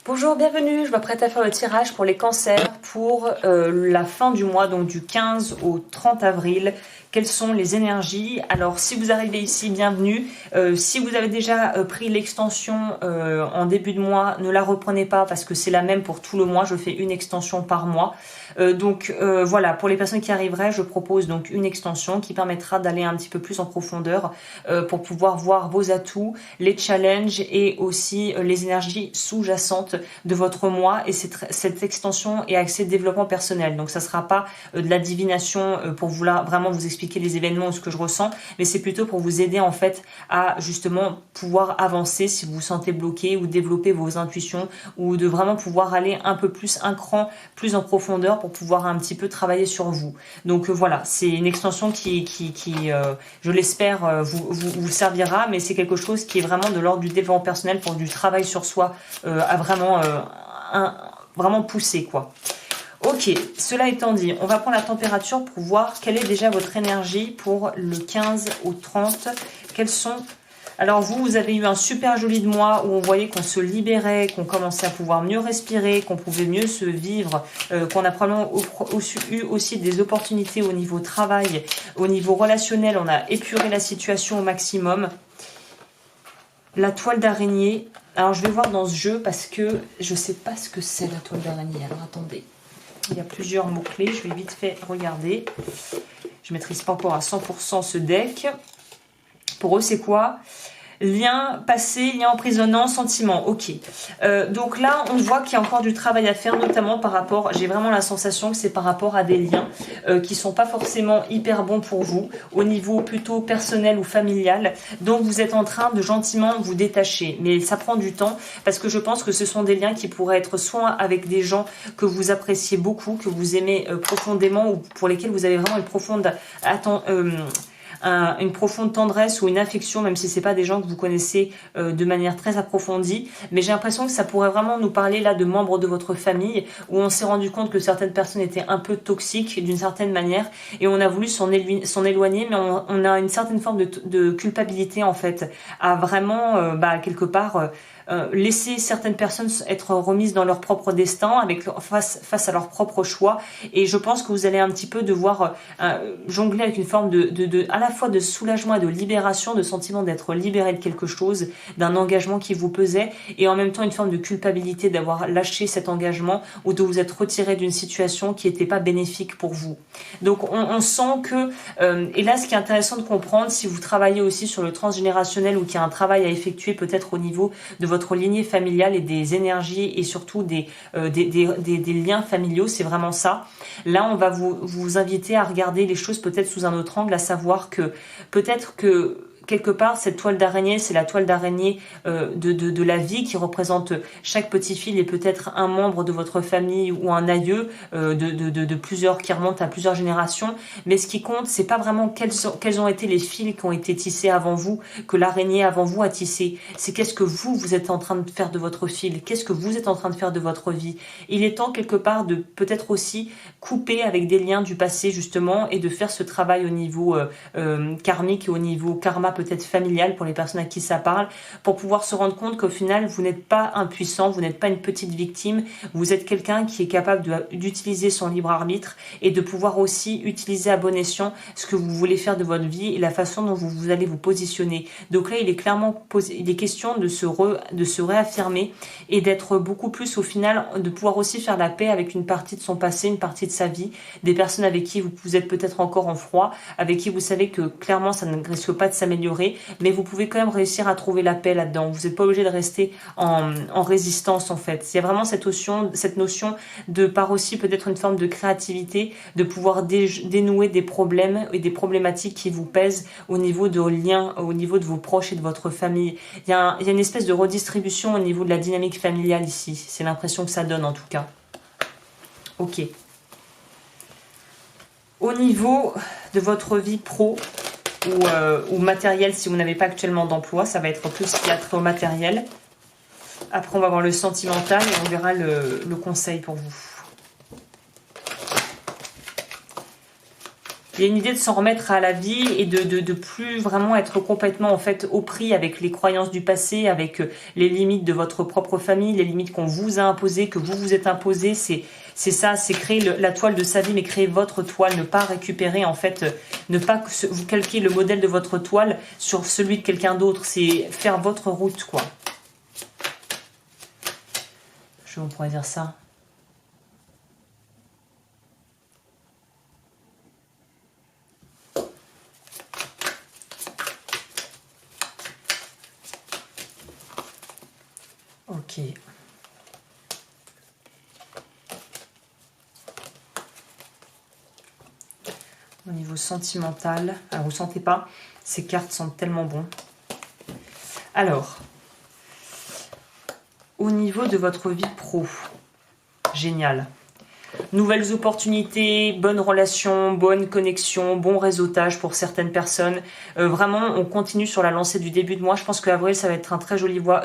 Bonjour, bienvenue, je m'apprête à faire le tirage pour les cancers pour la fin du mois, donc du 15 au 30 avril. Quelles sont les énergies? Alors si vous arrivez ici, bienvenue. Si vous avez déjà pris l'extension en début de mois, ne la reprenez pas parce que c'est la même pour tout le mois. Je fais une extension par mois. Voilà, pour les personnes qui arriveraient, je propose donc une extension qui permettra d'aller un petit peu plus en profondeur pour pouvoir voir vos atouts, les challenges et aussi les énergies sous-jacentes de votre mois. Et cette extension est axée développement personnel. Donc ça sera pas de la divination pour vous là vraiment vous expliquer les événements ou ce que je ressens, mais c'est plutôt pour vous aider en fait à justement pouvoir avancer si vous vous sentez bloqué ou développer vos intuitions ou de vraiment pouvoir aller un peu plus un cran plus en profondeur pour pouvoir un petit peu travailler sur vous. Donc voilà, c'est une extension qui je l'espère, vous servira, mais c'est quelque chose qui est vraiment de l'ordre du développement personnel pour du travail sur soi à vraiment pousser quoi. Ok, cela étant dit, on va prendre la température pour voir quelle est déjà votre énergie pour le 15 au 30. Quels sont... Alors vous avez eu un super joli mois où on voyait qu'on se libérait, qu'on commençait à pouvoir mieux respirer, qu'on pouvait mieux se vivre, qu'on a probablement eu aussi des opportunités au niveau travail, au niveau relationnel, on a épuré la situation au maximum. La toile d'araignée, alors je vais voir dans ce jeu parce que je ne sais pas ce que c'est la toile d'araignée, alors attendez. Il y a plusieurs mots-clés, je vais vite fait regarder. Je ne maîtrise pas encore à 100% ce deck. Pour eux, c'est quoi ? Lien passé, lien emprisonnant, sentiment. Ok. Donc là, on voit qu'il y a encore du travail à faire, notamment par rapport, j'ai vraiment la sensation que c'est par rapport à des liens qui sont pas forcément hyper bons pour vous, au niveau plutôt personnel ou familial. Donc vous êtes en train de gentiment vous détacher. Mais ça prend du temps parce que je pense que ce sont des liens qui pourraient être soit avec des gens que vous appréciez beaucoup, que vous aimez profondément ou pour lesquels vous avez vraiment une profonde une profonde tendresse ou une affection, même si c'est pas des gens que vous connaissez de manière très approfondie. Mais j'ai l'impression que ça pourrait vraiment nous parler là de membres de votre famille où on s'est rendu compte que certaines personnes étaient un peu toxiques d'une certaine manière et on a voulu s'en éloigner, mais on a une certaine forme de culpabilité en fait à vraiment quelque part laisser certaines personnes être remises dans leur propre destin face à leur propre choix. Et je pense que vous allez un petit peu devoir jongler avec une forme à la fois de soulagement et de libération, de sentiment d'être libéré de quelque chose, d'un engagement qui vous pesait, et en même temps une forme de culpabilité d'avoir lâché cet engagement ou de vous être retiré d'une situation qui n'était pas bénéfique pour vous. Donc on sent que, et là ce qui est intéressant de comprendre, si vous travaillez aussi sur le transgénérationnel ou qu'il y a un travail à effectuer peut-être au niveau de votre lignée familiale et des énergies et surtout des liens familiaux, c'est vraiment ça. Là, on va vous inviter à regarder les choses peut-être sous un autre angle, à savoir que peut-être que quelque part, cette toile d'araignée, c'est la toile d'araignée de la vie qui représente chaque petit fil et peut-être un membre de votre famille ou un aïeux de plusieurs qui remontent à plusieurs générations. Mais ce qui compte, c'est pas vraiment quels ont été les fils qui ont été tissés avant vous, que l'araignée avant vous a tissé. C'est qu'est-ce que vous êtes en train de faire de votre fil, qu'est-ce que vous êtes en train de faire de votre vie. Il est temps quelque part de peut-être aussi couper avec des liens du passé justement et de faire ce travail au niveau karmique et au niveau karma peut-être familial pour les personnes à qui ça parle, pour pouvoir se rendre compte qu'au final, vous n'êtes pas impuissant, vous n'êtes pas une petite victime, vous êtes quelqu'un qui est capable d'utiliser son libre arbitre et de pouvoir aussi utiliser à bon escient ce que vous voulez faire de votre vie et la façon dont vous allez vous positionner. Donc là, il est question de se réaffirmer et d'être beaucoup plus au final, de pouvoir aussi faire la paix avec une partie de son passé, une partie de sa vie, des personnes avec qui vous êtes peut-être encore en froid, avec qui vous savez que clairement ça ne risque pas de s'améliorer, mais vous pouvez quand même réussir à trouver la paix là-dedans. Vous n'êtes pas obligé de rester en résistance en fait. Il y a vraiment cette notion de par aussi peut-être une forme de créativité, de pouvoir dénouer des problèmes et des problématiques qui vous pèsent au niveau de liens, au niveau de vos proches et de votre famille. Il y a une espèce de redistribution au niveau de la dynamique familiale ici. C'est l'impression que ça donne en tout cas. Ok. Au niveau de votre vie pro, ou matériel si vous n'avez pas actuellement d'emploi, ça va être plus ce qui a trait au matériel. Après on va voir le sentimental et on verra le conseil pour vous. Il y a une idée de s'en remettre à la vie et de plus vraiment être complètement en fait au prix avec les croyances du passé, avec les limites de votre propre famille, les limites qu'on vous a imposées, que vous vous êtes imposées. C'est ça, c'est créer la toile de sa vie, mais créer votre toile, ne pas récupérer en fait, ne pas vous calquer le modèle de votre toile sur celui de quelqu'un d'autre. C'est faire votre route, quoi. On pourrait dire ça. Ok. Au niveau sentimental, alors vous sentez pas, ces cartes sont tellement bons. Alors, au niveau de votre vie pro, génial. Nouvelles opportunités, bonnes relations, bonnes connexions, bon réseautage pour certaines personnes. Vraiment, on continue sur la lancée du début de mois. Je pense qu'avril, ça va être un très joli mois,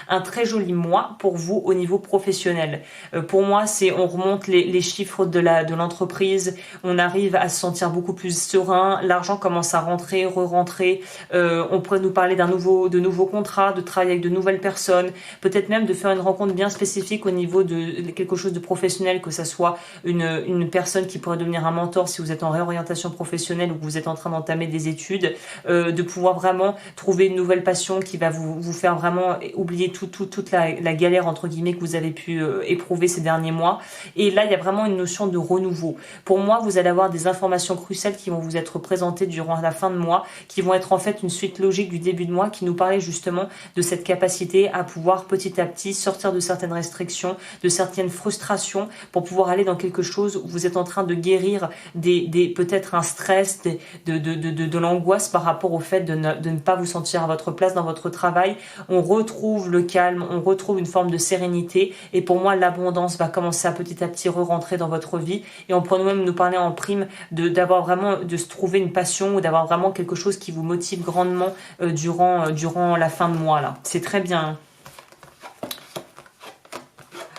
un très joli mois pour vous au niveau professionnel. Pour moi, on remonte les chiffres de l'entreprise. On arrive à se sentir beaucoup plus serein. L'argent commence à rentrer, re-rentrer. On pourrait nous parler de nouveaux contrats, de travailler avec de nouvelles personnes. Peut-être même de faire une rencontre bien spécifique au niveau de quelque chose de professionnel, que ça soit une personne qui pourrait devenir un mentor si vous êtes en réorientation professionnelle ou que vous êtes en train d'entamer des études, de pouvoir vraiment trouver une nouvelle passion qui va vous faire vraiment oublier toute la galère entre guillemets que vous avez pu éprouver ces derniers mois. Et là, il y a vraiment une notion de renouveau. Pour moi, vous allez avoir des informations cruciales qui vont vous être présentées durant la fin de mois, qui vont être en fait une suite logique du début de mois, qui nous parlait justement de cette capacité à pouvoir petit à petit sortir de certaines restrictions, de certaines frustrations, pour pouvoir aller dans quelque chose où vous êtes en train de guérir peut-être un stress, de l'angoisse par rapport au fait de ne pas vous sentir à votre place dans votre travail. On retrouve le calme, on retrouve une forme de sérénité, et pour moi l'abondance va commencer à petit re-rentrer dans votre vie, et on pourrait même nous parler en prime d'avoir vraiment, de se trouver une passion ou d'avoir vraiment quelque chose qui vous motive grandement durant la fin de mois là. C'est très bien.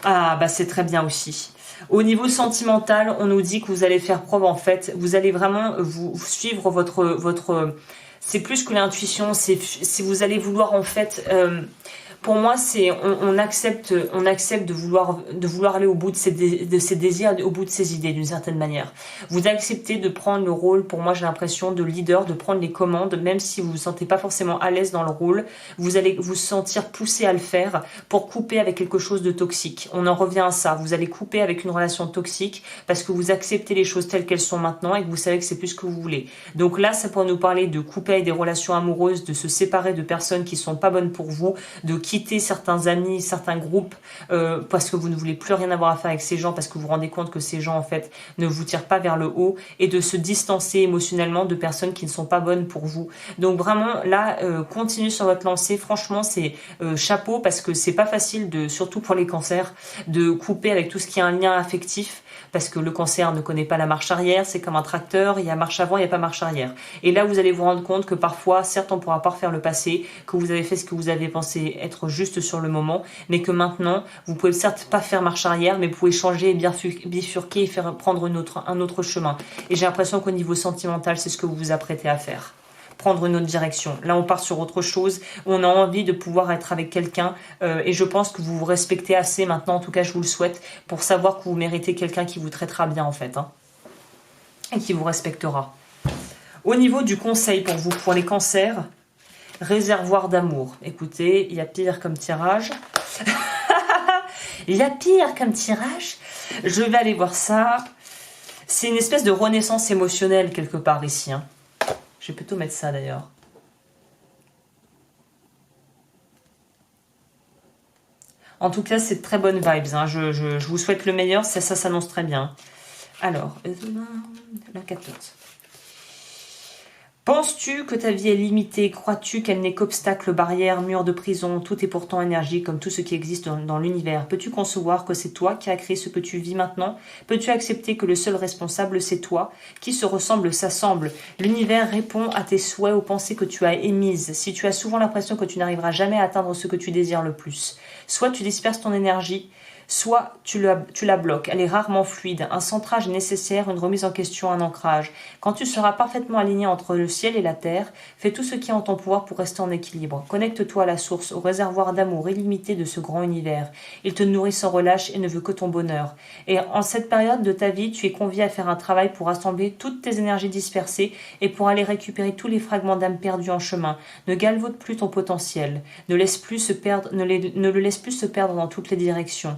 Ah, bah c'est très bien aussi. Au niveau sentimental, on nous dit que vous allez faire preuve, en fait, vous allez vraiment vous suivre votre c'est plus que l'intuition, c'est si vous allez vouloir, en fait, pour moi, on accepte de vouloir aller au bout de ses désirs, au bout de ses idées, d'une certaine manière. Vous acceptez de prendre le rôle, pour moi, j'ai l'impression, de leader, de prendre les commandes, même si vous vous sentez pas forcément à l'aise dans le rôle. Vous allez vous sentir poussé à le faire pour couper avec quelque chose de toxique. On en revient à ça. Vous allez couper avec une relation toxique parce que vous acceptez les choses telles qu'elles sont maintenant et que vous savez que c'est plus ce que vous voulez. Donc là, ça pourrait nous parler de couper avec des relations amoureuses, de se séparer de personnes qui sont pas bonnes pour vous, de quitter certains amis, certains groupes, parce que vous ne voulez plus rien avoir à faire avec ces gens, parce que vous vous rendez compte que ces gens en fait ne vous tirent pas vers le haut, et de se distancer émotionnellement de personnes qui ne sont pas bonnes pour vous. Donc vraiment là, continuez sur votre lancée. Franchement, c'est chapeau, parce que c'est pas facile, surtout pour les cancers, de couper avec tout ce qui a un lien affectif, parce que le cancer ne connaît pas la marche arrière. C'est comme un tracteur, il y a marche avant, il n'y a pas marche arrière. Et là, vous allez vous rendre compte que parfois, certes, on ne pourra pas refaire le passé, que vous avez fait ce que vous avez pensé être juste sur le moment, mais que maintenant, vous pouvez certes pas faire marche arrière, mais vous pouvez changer et bifurquer et prendre un autre chemin. Et j'ai l'impression qu'au niveau sentimental, c'est ce que vous vous apprêtez à faire. Prendre une autre direction. Là, on part sur autre chose. On a envie de pouvoir être avec quelqu'un, et je pense que vous vous respectez assez maintenant, en tout cas je vous le souhaite, pour savoir que vous méritez quelqu'un qui vous traitera bien en fait, hein, et qui vous respectera. Au niveau du conseil pour vous, pour les cancers, réservoir d'amour. Écoutez, il y a pire comme tirage. Il y a pire comme tirage. Je vais aller voir ça. C'est une espèce de renaissance émotionnelle quelque part ici, hein. Je vais plutôt mettre ça d'ailleurs. En tout cas, c'est de très bonnes vibes, hein. Je vous souhaite le meilleur, ça s'annonce très bien. Alors, la 14. Penses-tu que ta vie est limitée? Crois-tu qu'elle n'est qu'obstacle, barrière, mur de prison? Tout est pourtant énergie, comme tout ce qui existe dans l'univers. Peux-tu concevoir que c'est toi qui as créé ce que tu vis maintenant? Peux-tu accepter que le seul responsable, c'est toi? Qui se ressemble s'assemble. L'univers répond à tes souhaits, aux pensées que tu as émises. Si tu as souvent l'impression que tu n'arriveras jamais à atteindre ce que tu désires le plus, soit tu disperses ton énergie, soit tu la bloques. Elle est rarement fluide. Un centrage est nécessaire, une remise en question, un ancrage. Quand tu seras parfaitement aligné entre le ciel et la terre, fais tout ce qui est en ton pouvoir pour rester en équilibre. Connecte-toi à la source, au réservoir d'amour illimité de ce grand univers. Il te nourrit sans relâche et ne veut que ton bonheur. Et en cette période de ta vie, tu es convié à faire un travail pour rassembler toutes tes énergies dispersées et pour aller récupérer tous les fragments d'âme perdus en chemin. Ne galvaude plus ton potentiel. Ne le laisse plus se perdre dans toutes les directions.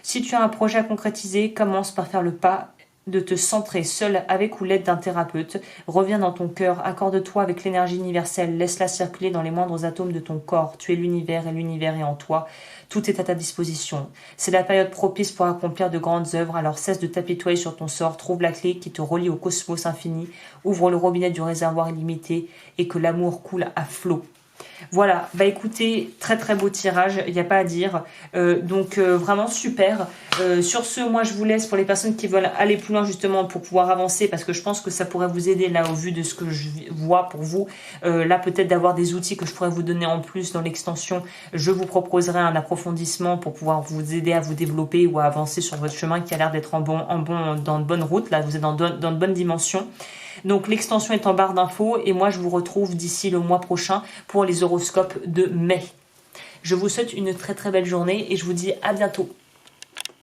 Si tu as un projet à concrétiser, commence par faire le pas de te centrer seul avec ou l'aide d'un thérapeute. Reviens dans ton cœur, accorde-toi avec l'énergie universelle, laisse-la circuler dans les moindres atomes de ton corps. Tu es l'univers et l'univers est en toi. Tout est à ta disposition. C'est la période propice pour accomplir de grandes œuvres, alors cesse de t'apitoyer sur ton sort, trouve la clé qui te relie au cosmos infini, ouvre le robinet du réservoir illimité et que l'amour coule à flot. Voilà, bah écoutez, très très beau tirage, il n'y a pas à dire, donc vraiment super. Sur ce, moi je vous laisse pour les personnes qui veulent aller plus loin justement pour pouvoir avancer, parce que je pense que ça pourrait vous aider là au vu de ce que je vois pour vous, là peut-être d'avoir des outils que je pourrais vous donner en plus dans l'extension. Je vous proposerai un approfondissement pour pouvoir vous aider à vous développer ou à avancer sur votre chemin qui a l'air d'être dans de bonnes routes, là vous êtes dans de bonnes dimensions. Donc l'extension est en barre d'infos et moi je vous retrouve d'ici le mois prochain pour les horoscopes de mai. Je vous souhaite une très très belle journée et je vous dis à bientôt.